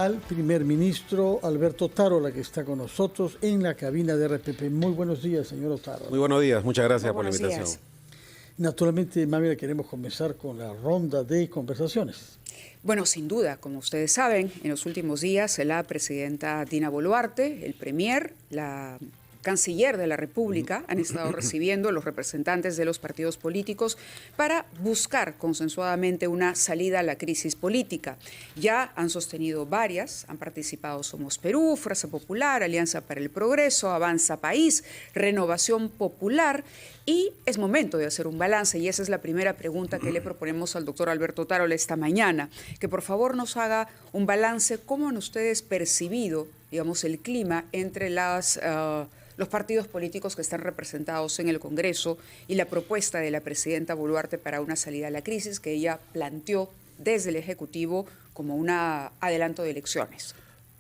al primer ministro Alberto Otárola, que está con nosotros en la cabina de RPP. Muy buenos días, señor Otárola. Muy buenos días, muchas gracias por la invitación. Días. Naturalmente, Mávila, queremos comenzar con la ronda de conversaciones. Bueno, sin duda, como ustedes saben, en los últimos días la presidenta Dina Boluarte, el premier, la canciller de la República han estado recibiendo a los representantes de los partidos políticos para buscar consensuadamente una salida a la crisis política. Ya han sostenido varias, han participado Somos Perú, Fuerza Popular, Alianza para el Progreso, Avanza País, Renovación Popular, y es momento de hacer un balance, y esa es la primera pregunta que le proponemos al doctor Alberto Otárola esta mañana, que por favor nos haga un balance. ¿Cómo han ustedes percibido, digamos, el clima entre los partidos políticos que están representados en el Congreso y la propuesta de la presidenta Boluarte para una salida a la crisis que ella planteó desde el Ejecutivo como un adelanto de elecciones?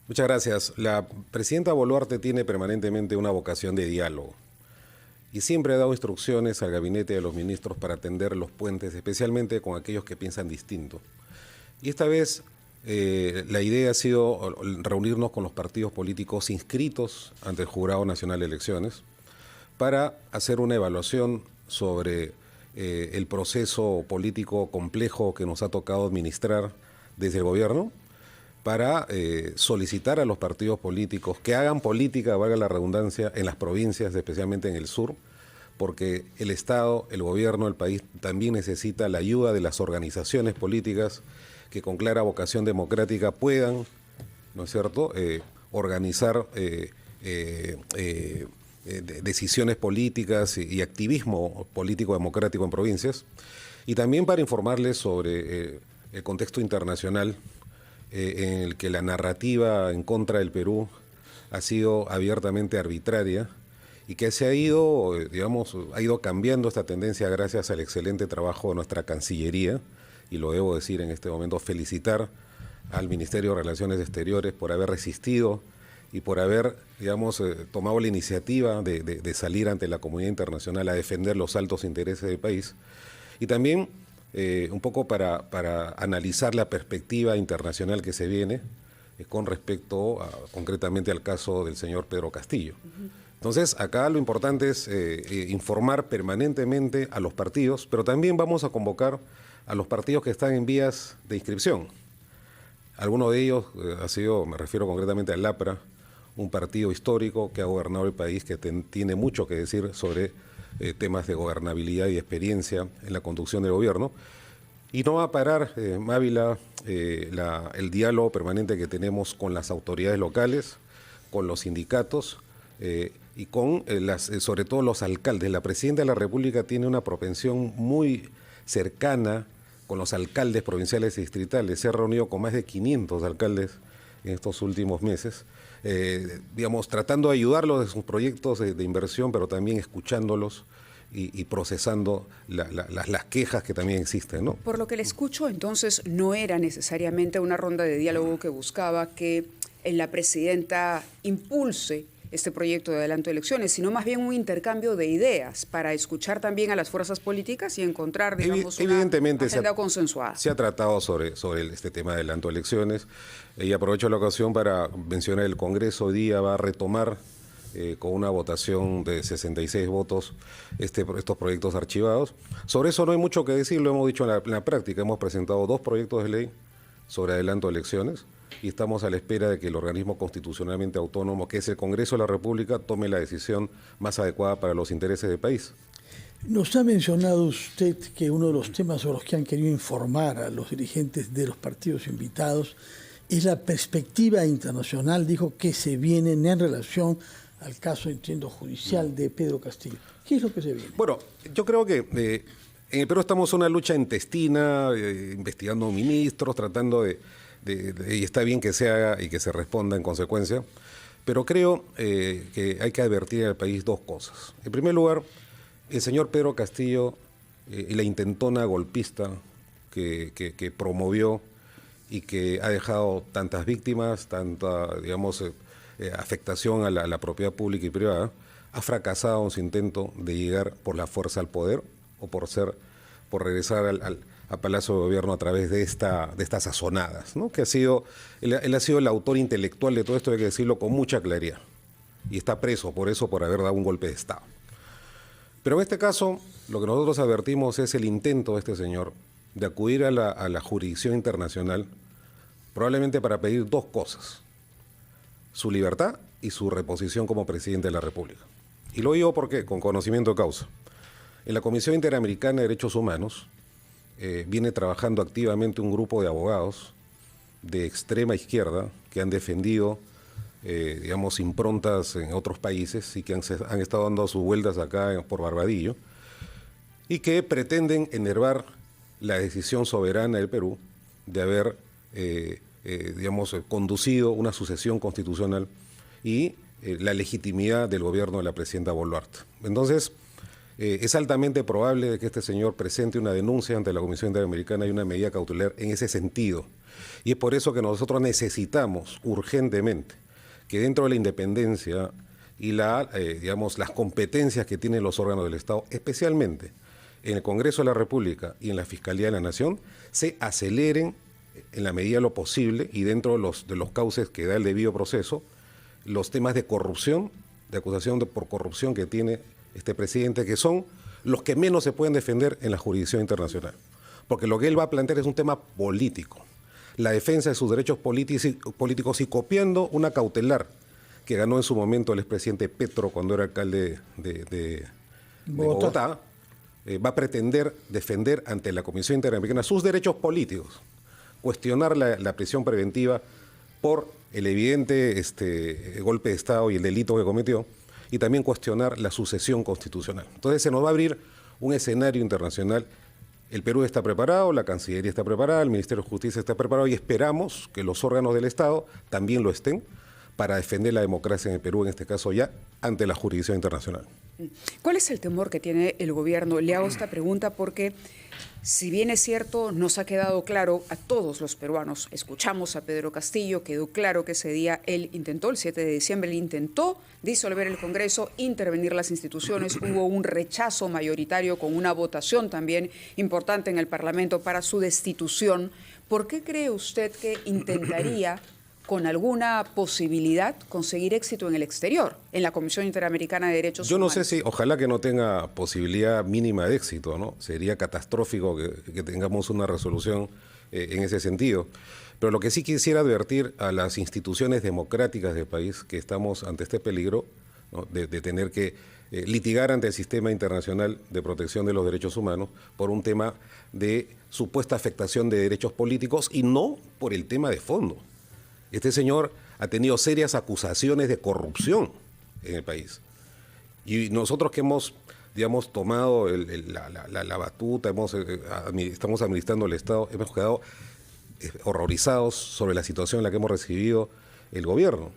Muchas gracias. La presidenta Boluarte tiene permanentemente una vocación de diálogo y siempre ha dado instrucciones al gabinete de los ministros para tender los puentes, especialmente con aquellos que piensan distinto. Y esta vez la idea ha sido reunirnos con los partidos políticos inscritos ante el Jurado Nacional de Elecciones para hacer una evaluación sobre el proceso político complejo que nos ha tocado administrar desde el gobierno, para solicitar a los partidos políticos que hagan política, valga la redundancia, en las provincias, especialmente en el sur, porque el Estado, el gobierno, el país también necesita la ayuda de las organizaciones políticas que con clara vocación democrática puedan, ¿no es cierto?, organizar decisiones políticas y activismo político democrático en provincias, y también para informarles sobre el contexto internacional en el que la narrativa en contra del Perú ha sido abiertamente arbitraria y que se ha ido, digamos, ha ido cambiando esta tendencia gracias al excelente trabajo de nuestra Cancillería, y lo debo decir en este momento, felicitar al Ministerio de Relaciones Exteriores por haber resistido y por haber, digamos, tomado la iniciativa de salir ante la comunidad internacional a defender los altos intereses del país, y también un poco para analizar la perspectiva internacional que se viene con respecto concretamente al caso del señor Pedro Castillo. Entonces, acá lo importante es informar permanentemente a los partidos, pero también vamos a convocar a los partidos que están en vías de inscripción. Alguno de ellos me refiero concretamente al APRA, un partido histórico que ha gobernado el país, que tiene mucho que decir sobre temas de gobernabilidad y experiencia en la conducción del gobierno. Y no va a parar, Mávila, el diálogo permanente que tenemos con las autoridades locales, con los sindicatos y con, sobre todo, los alcaldes. La presidenta de la República tiene una propensión muy cercana con los alcaldes provinciales y distritales. Se ha reunido con más de 500 alcaldes en estos últimos meses, digamos, tratando de ayudarlos en sus proyectos de inversión, pero también escuchándolos y procesando las quejas que también existen, ¿no? Por lo que le escucho, entonces, no era necesariamente una ronda de diálogo que buscaba que la presidenta impulse este proyecto de adelanto de elecciones, sino más bien un intercambio de ideas para escuchar también a las fuerzas políticas y encontrar, digamos, una agenda consensuada. Se ha tratado sobre este tema de adelanto de elecciones, y aprovecho la ocasión para mencionar el Congreso hoy día va a retomar con una votación de 66 votos estos proyectos archivados. Sobre eso no hay mucho que decir, lo hemos dicho en la práctica. Hemos presentado 2 proyectos de ley sobre adelanto de elecciones y estamos a la espera de que el organismo constitucionalmente autónomo, que es el Congreso de la República, tome la decisión más adecuada para los intereses del país. Nos ha mencionado usted que uno de los temas sobre los que han querido informar a los dirigentes de los partidos invitados es la perspectiva internacional, dijo, que se viene en relación al caso, entiendo, judicial de Pedro Castillo. ¿Qué es lo que se viene? Bueno, yo creo que en el Perú estamos en una lucha intestina, investigando ministros, tratando y está bien que se haga y que se responda en consecuencia, pero creo que hay que advertir al país 2 cosas. En primer lugar, el señor Pedro Castillo y la intentona golpista que promovió y que ha dejado tantas víctimas, tanta, digamos, afectación a la propiedad pública y privada, ha fracasado en su intento de llegar por la fuerza al poder o por regresar a Palacio de Gobierno a través de estas sazonadas, ¿no? Que él ha sido el autor intelectual de todo esto, hay que decirlo con mucha claridad. Y está preso por eso, por haber dado un golpe de Estado. Pero en este caso, lo que nosotros advertimos es el intento de este señor de acudir a la jurisdicción internacional, probablemente para pedir dos cosas: su libertad y su reposición como presidente de la República. Y lo digo porque, con conocimiento de causa. En la Comisión Interamericana de Derechos Humanos viene trabajando activamente un grupo de abogados de extrema izquierda que han defendido digamos, improntas en otros países y que han estado dando sus vueltas acá por Barbadillo y que pretenden enervar la decisión soberana del Perú de haber, digamos, conducido una sucesión constitucional y la legitimidad del gobierno de la presidenta Boluarte. Entonces, es altamente probable de que este señor presente una denuncia ante la Comisión Interamericana y una medida cautelar en ese sentido. Y es por eso que nosotros necesitamos urgentemente que dentro de la independencia y digamos, las competencias que tienen los órganos del Estado, especialmente en el Congreso de la República y en la Fiscalía de la Nación, se aceleren en la medida de lo posible y dentro de los cauces que da el debido proceso, los temas de corrupción, de acusación por corrupción que tiene este presidente, que son los que menos se pueden defender en la jurisdicción internacional. Porque lo que él va a plantear es un tema político, la defensa de sus derechos políticos y copiando una cautelar que ganó en su momento el expresidente Petro cuando era alcalde de Bogotá, va a pretender defender ante la Comisión Interamericana sus derechos políticos, cuestionar la prisión preventiva por el evidente golpe de Estado y el delito que cometió, y también cuestionar la sucesión constitucional. Entonces se nos va a abrir un escenario internacional. El Perú está preparado, la Cancillería está preparada, el Ministerio de Justicia está preparado y esperamos que los órganos del Estado también lo estén para defender la democracia en el Perú, en este caso ya ante la jurisdicción internacional. ¿Cuál es el temor que tiene el gobierno? Le hago esta pregunta porque, si bien es cierto, nos ha quedado claro a todos los peruanos, escuchamos a Pedro Castillo, quedó claro que ese día él intentó, el 7 de diciembre, él intentó disolver el Congreso, intervenir las instituciones, hubo un rechazo mayoritario con una votación también importante en el Parlamento para su destitución. ¿Por qué cree usted que intentaría con alguna posibilidad conseguir éxito en el exterior, en la Comisión Interamericana de Derechos Humanos? Yo no sé si, ojalá que no tenga posibilidad mínima de éxito, ¿no? Sería catastrófico que tengamos una resolución en ese sentido. Pero lo que sí quisiera advertir a las instituciones democráticas del país, que estamos ante este peligro, ¿no? de tener que litigar ante el sistema internacional de protección de los derechos humanos por un tema de supuesta afectación de derechos políticos y no por el tema de fondo. Este señor ha tenido serias acusaciones de corrupción en el país. Y nosotros que hemos, digamos, tomado la batuta, estamos administrando el Estado, hemos quedado horrorizados sobre la situación en la que hemos recibido el gobierno.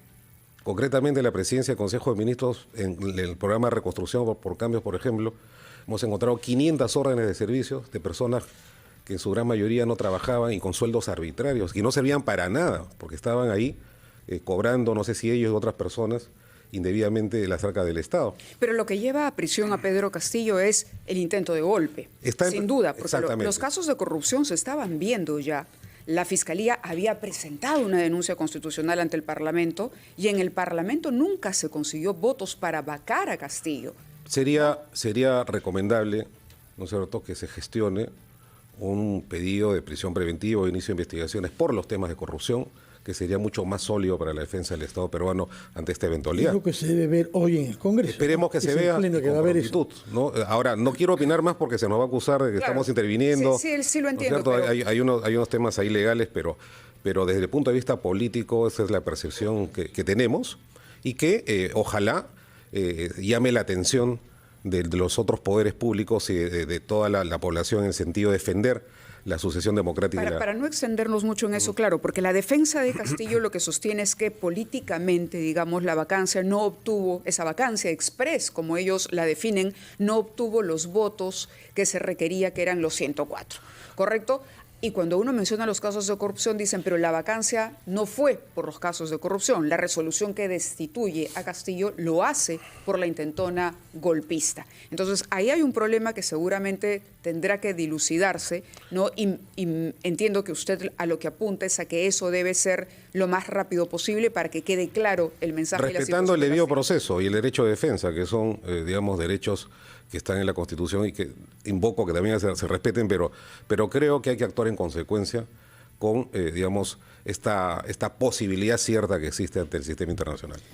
Concretamente, la presidencia del Consejo de Ministros, en el programa de reconstrucción por cambios, por ejemplo, hemos encontrado 500 órdenes de servicios de personas que en su gran mayoría no trabajaban y con sueldos arbitrarios, que no servían para nada, porque estaban ahí cobrando, no sé si ellos o otras personas, indebidamente de las arcas del Estado. Pero lo que lleva a prisión a Pedro Castillo es el intento de golpe, sin duda, porque los casos de corrupción se estaban viendo ya. La Fiscalía había presentado una denuncia constitucional ante el Parlamento y en el Parlamento nunca se consiguió votos para vacar a Castillo. Sería recomendable, ¿no es cierto?, que se gestione un pedido de prisión preventiva o inicio de investigaciones por los temas de corrupción, que sería mucho más sólido para la defensa del Estado peruano ante esta eventualidad. Es lo que se debe ver hoy en el Congreso. Esperemos que se vea que va a haber eso. ¿no? Ahora, no quiero opinar más porque se nos va a acusar de que estamos interviniendo. Sí, lo entiendo. ¿No es cierto? Hay unos temas ahí legales, pero desde el punto de vista político esa es la percepción que tenemos y que ojalá llame la atención de los otros poderes públicos y de toda la población en el sentido de defender la sucesión democrática. Para no extendernos mucho en eso, claro, porque la defensa de Castillo lo que sostiene es que políticamente, digamos, la vacancia no obtuvo, esa vacancia express, como ellos la definen, no obtuvo los votos que se requería, que eran los 104, ¿correcto? Y cuando uno menciona los casos de corrupción, dicen, pero la vacancia no fue por los casos de corrupción. La resolución que destituye a Castillo lo hace por la intentona golpista. Entonces, ahí hay un problema que seguramente tendrá que dilucidarse, ¿no? Y entiendo que usted a lo que apunta es a que eso debe ser lo más rápido posible para que quede claro el mensaje. Respetando el debido proceso y el derecho de defensa, que son, digamos, derechos que están en la Constitución y que invoco que también se respeten, pero creo que hay que actuar en consecuencia con, digamos, esta posibilidad cierta que existe ante el sistema internacional.